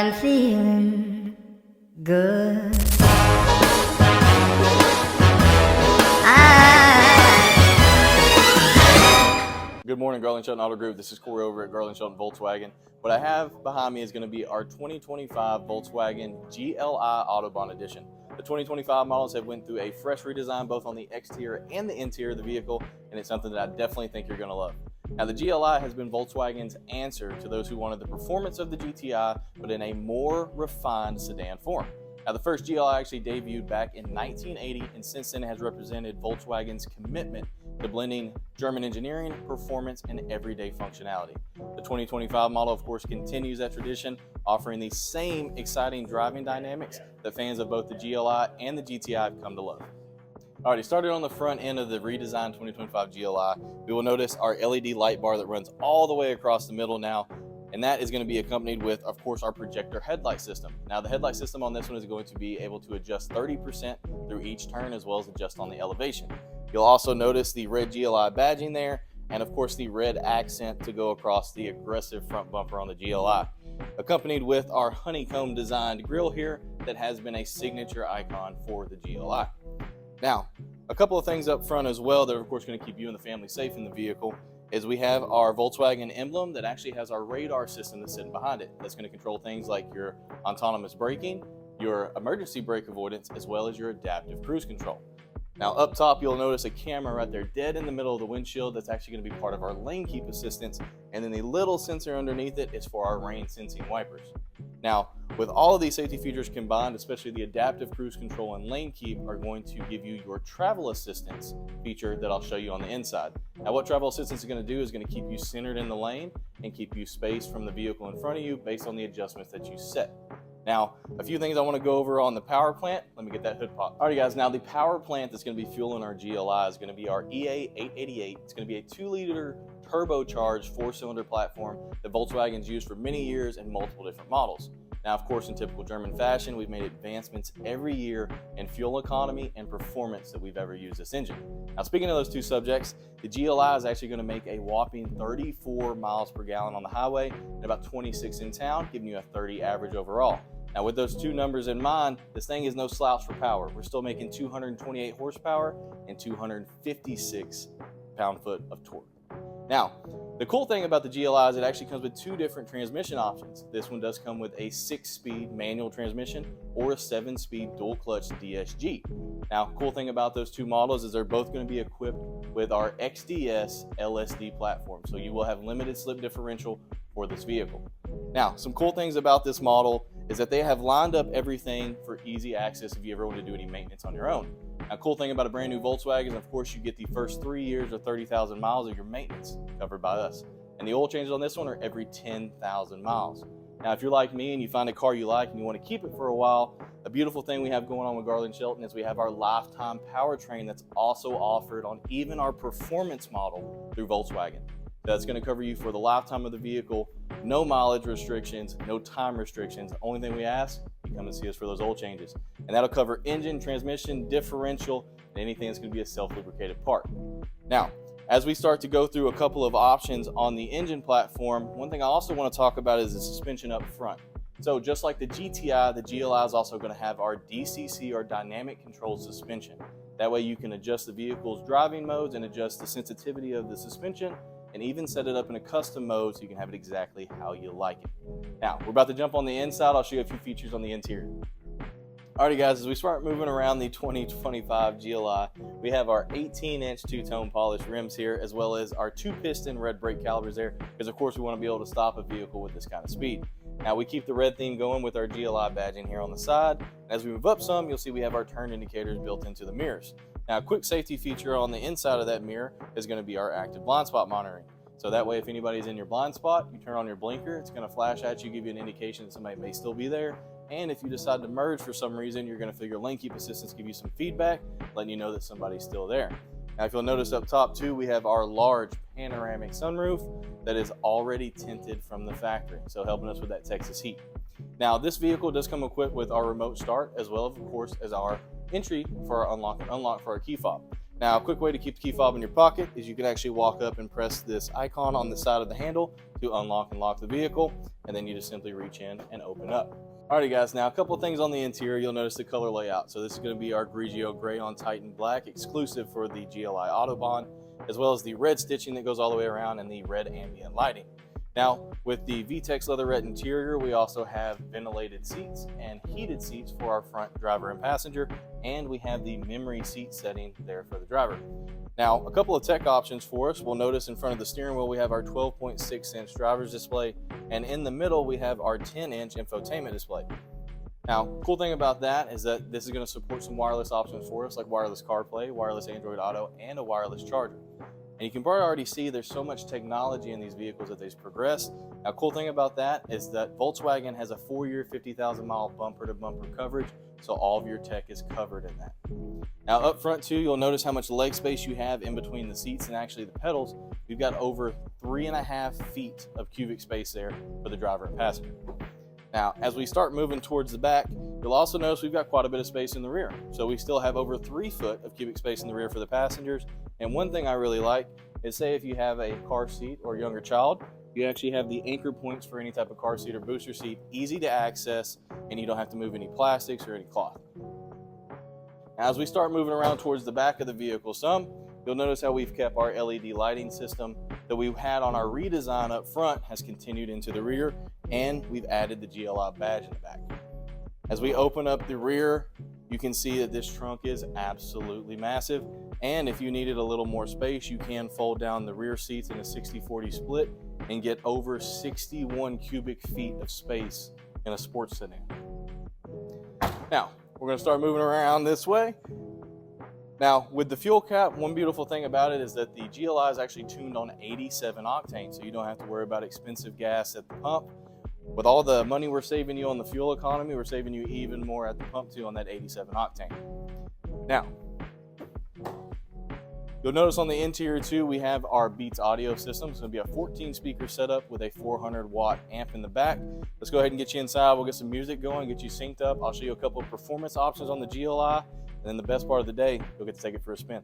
I'm feeling good. Good morning, Garlyn Shelton Auto Group. This is Corey over at Garlyn Shelton Volkswagen. What I have behind me is going to be our 2025 Volkswagen GLI Autobahn Edition. The 2025 models have went through a fresh redesign both on the exterior and the interior of the vehicle, and it's something that I definitely think you're going to love. Now, the GLI has been Volkswagen's answer to those who wanted the performance of the GTI, but in a more refined sedan form. Now, the first GLI actually debuted back in 1980, and since then has represented Volkswagen's commitment to blending German engineering, performance, and everyday functionality. The 2025 model, of course, continues that tradition, offering the same exciting driving dynamics that fans of both the GLI and the GTI have come to love. Alrighty, started on the front end of the redesigned 2025 GLI, we will notice our LED light bar that runs all the way across the middle now, and that is going to be accompanied with, of course, our projector headlight system. Now, the headlight system on this one is going to be able to adjust 30% through each turn as well as adjust on the elevation. You'll also notice the red GLI badging there, and of course the red accent to go across the aggressive front bumper on the GLI, accompanied with our honeycomb designed grille here that has been a signature icon for the GLI. Now, a couple of things up front as well that are of course going to keep you and the family safe in the vehicle is we have our Volkswagen emblem that actually has our radar system that's sitting behind it. That's going to control things like your autonomous braking, your emergency brake avoidance, as well as your adaptive cruise control. Now, up top, you'll notice a camera right there dead in the middle of the windshield that's actually going to be part of our lane keep assistance, and then the little sensor underneath it is for our rain sensing wipers. Now, with all of these safety features combined, especially the adaptive cruise control and lane keep are going to give you your travel assistance feature that I'll show you on the inside. Now, what travel assistance is going to do is going to keep you centered in the lane and keep you spaced from the vehicle in front of you based on the adjustments that you set. Now, a few things I want to go over on the power plant. Let me get that hood pop. All right, guys, now the power plant that's going to be fueling our GLI is going to be our EA888. It's going to be a 2-liter turbocharged 4-cylinder platform that Volkswagen's used for many years in multiple different models. Now, of course, in typical German fashion, we've made advancements every year in fuel economy and performance that we've ever used this engine. Now, speaking of those two subjects, the GLI is actually going to make a whopping 34 miles per gallon on the highway and about 26 in town, giving you a 30 average overall. Now, with those two numbers in mind, this thing is no slouch for power. We're still making 228 horsepower and 256 pound-foot of torque. Now, the cool thing about the GLI is it actually comes with two different transmission options. This one does come with a 6-speed manual transmission or a 7-speed dual-clutch DSG. Now, cool thing about those two models is they're both going to be equipped with our XDS LSD platform, so you will have limited slip differential for this vehicle. Now, some cool things about this model is that they have lined up everything for easy access if you ever want to do any maintenance on your own. Now, cool thing about a brand new Volkswagen is, of course, you get the first 3 years or 30,000 miles of your maintenance covered by us. And the oil changes on this one are every 10,000 miles. Now, if you're like me and you find a car you like and you want to keep it for a while, a beautiful thing we have going on with Garlyn Shelton is we have our lifetime powertrain that's also offered on even our performance model through Volkswagen. That's going to cover you for the lifetime of the vehicle, no mileage restrictions, no time restrictions. The only thing we ask, you come and see us for those oil changes. And that'll cover engine, transmission, differential, and anything that's going to be a self-lubricated part. Now, as we start to go through a couple of options on the engine platform, one thing I also want to talk about is the suspension up front. So just like the GTI, the GLI is also going to have our DCC or dynamic control suspension. That way you can adjust the vehicle's driving modes and adjust the sensitivity of the suspension and even set it up in a custom mode so you can have it exactly how you like it. Now, we're about to jump on the inside. I'll show you a few features on the interior. Alrighty, guys, as we start moving around the 2025 GLI, we have our 18-inch two-tone polished rims here, as well as our 2-piston red brake calipers there, because of course we want to be able to stop a vehicle with this kind of speed. Now, we keep the red theme going with our GLI badging here on the side. As we move up some, you'll see we have our turn indicators built into the mirrors. Now, a quick safety feature on the inside of that mirror is going to be our active blind spot monitoring. So that way, if anybody's in your blind spot, you turn on your blinker, it's going to flash at you, give you an indication that somebody may still be there. And if you decide to merge for some reason, you're going to feel your lane keep assistance give you some feedback, letting you know that somebody's still there. Now, if you'll notice up top too, we have our large panoramic sunroof that is already tinted from the factory, so helping us with that Texas heat. Now, this vehicle does come equipped with our remote start, as well, of course, as our entry for our unlock and unlock for our key fob. Now, a quick way to keep the key fob in your pocket is you can actually walk up and press this icon on the side of the handle to unlock and lock the vehicle, and then you just simply reach in and open up. Alrighty guys, now a couple of things on the interior. You'll notice the color layout. So this is going to be our Grigio Gray on Titan Black, exclusive for the GLI Autobahn, as well as the red stitching that goes all the way around and the red ambient lighting. Now, with the VTEX leatherette interior, we also have ventilated seats and heated seats for our front driver and passenger, and we have the memory seat setting there for the driver. Now, a couple of tech options for us. We'll notice in front of the steering wheel, we have our 12.6-inch driver's display, and in the middle, we have our 10-inch infotainment display. Now, cool thing about that is that this is going to support some wireless options for us, like wireless CarPlay, wireless Android Auto, and a wireless charger. And you can probably already see there's so much technology in these vehicles that they've progressed. Now, cool thing about that is that Volkswagen has a 4-year, 50,000-mile bumper-to-bumper coverage, so all of your tech is covered in that. Now, up front too, you'll notice how much leg space you have in between the seats and actually the pedals. You've got over 3.5 feet of cubic space there for the driver and passenger. Now, as we start moving towards the back, you'll also notice we've got quite a bit of space in the rear. So we still have over 3 foot of cubic space in the rear for the passengers. And one thing I really like is, say if you have a car seat or a younger child, you actually have the anchor points for any type of car seat or booster seat, easy to access, and you don't have to move any plastics or any cloth. Now, as we start moving around towards the back of the vehicle some, you'll notice how we've kept our LED lighting system that we had on our redesign up front has continued into the rear, and we've added the GLI badge in the back. As we open up the rear, you can see that this trunk is absolutely massive, and if you needed a little more space, you can fold down the rear seats in a 60-40 split and get over 61 cubic feet of space in a sports sedan. Now, we're going to start moving around this way. Now, with the fuel cap, one beautiful thing about it is that the GLI is actually tuned on 87 octane, so you don't have to worry about expensive gas at the pump. With all the money we're saving you on the fuel economy, we're saving you even more at the pump too on that 87 octane. Now, you'll notice on the interior too, we have our Beats audio system. It's going to be a 14 speaker setup with a 400 watt amp in the back. Let's go ahead and get you inside. We'll get some music going, get you synced up. I'll show you a couple of performance options on the GLI. And then the best part of the day, you'll get to take it for a spin.